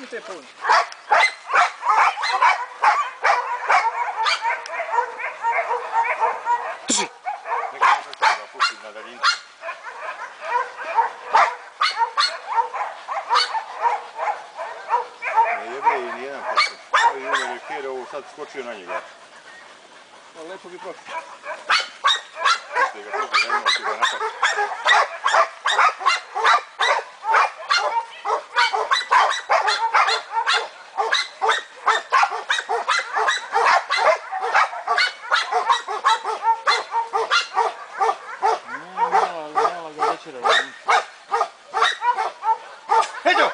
mi te pun. Drži! Neka ga pustim na daljinu. Ne jebe i nijedan posto. Ovi umeli kjer, ovo sad skočio na njega. Lepo bi prošlo. Pusti ga, pusti ga, imao ti ga napad. Heđo!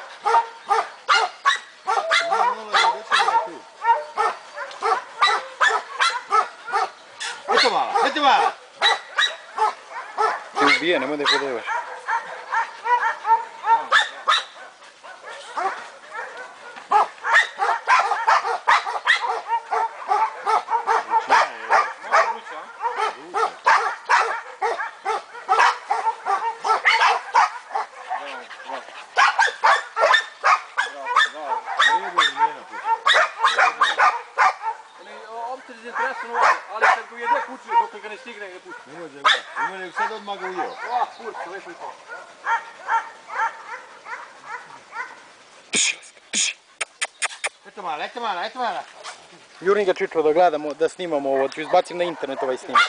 Eto mala, eto mala! Ti ubije, nemoj da je podevaš. Ali kad ga jede kući, dok ga ne stigne, ne pusti. Ne može ga, ima nek sad odmah ga ujeo. Kurca, lepo i to. Eto mala, eto mala, eto mala! Jurim ga čičo da gledamo, da snimamo ovo, ću izbacim na internet ovaj snimak.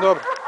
Dobro.